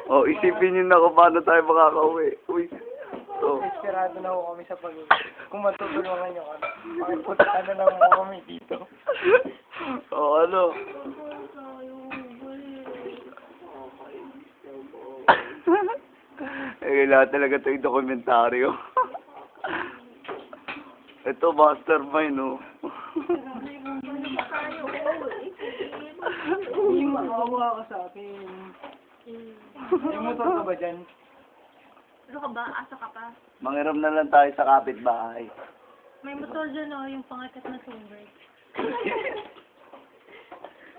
Oh, isipin niyo na kung paano tayo makakauwi. Uy. Oh. Desperado na ako kami sa pag-uwi. Kung matutulungan niyo kami, pakipunta na lang ako kami dito. Oh, ano? Lahat talaga ito yung dokumentaryo. Ito, mastermind, no? Hindi makawa ka sa akin. May motor ka ba dyan? Ano ka ba? Asa ka pa? Mangiram na lang tayo sa kapitbahay. May motor dyan yung pangakat na sunbird.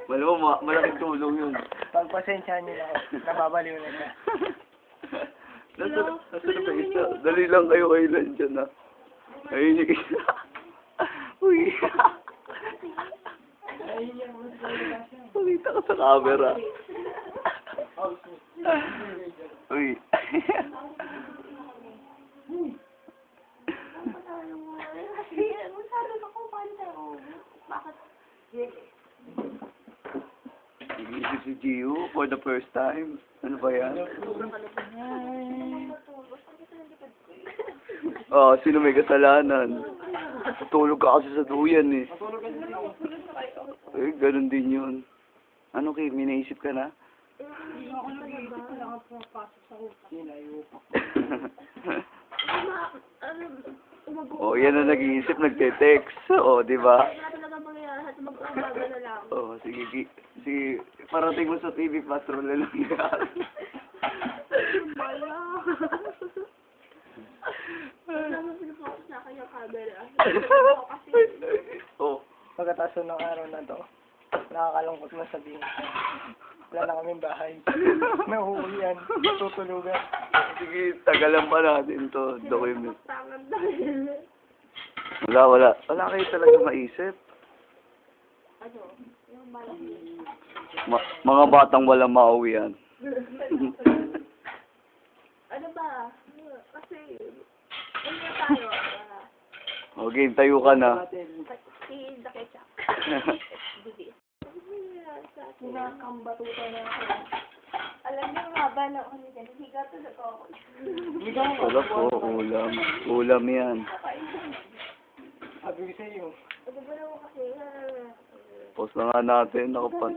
Malam mo, malaking tulong yun. Pagpasensyahan niyo na ako. Nababaliw na siya. Nasa na ba isa? Dali lang kayo kailan dyan, ha? Ayun yung isa. Uy. Pakita ka sa camera. Uy. Nag-iisip si Gio for the first time. Ano ba yan? Oh, sino may kasalanan? Tulog ka kasi sa duyan eh. Eh, ganun din yun. Ano Kim, may naisip ka na? Oh, yan na nag-iisip, nagte-text. Oh, di ba? Oh, sige, sige, parating mo sa TV, patrol na lang yan. Oh. Pagkataso ng araw na to, nakakalungkot na sabihin. Wala na kaming bahay. May uuwian, tutulugan. Sige, tagalan pa natin to, document. Wala kayo talaga maisip. Mga batang walang mauwian. Ano ba? Kasi, ano na tayo? O, game, tayo ka na. Si The Ketchup. Budi. Kinakambatuta na ako. Alam niyo nga ba na ako nito? Higa tulad ako. Wala po, ulam. Ulam yan. Sabi ko sa'yo. Ano ba naman kasi? Post na nga natin, nakapan.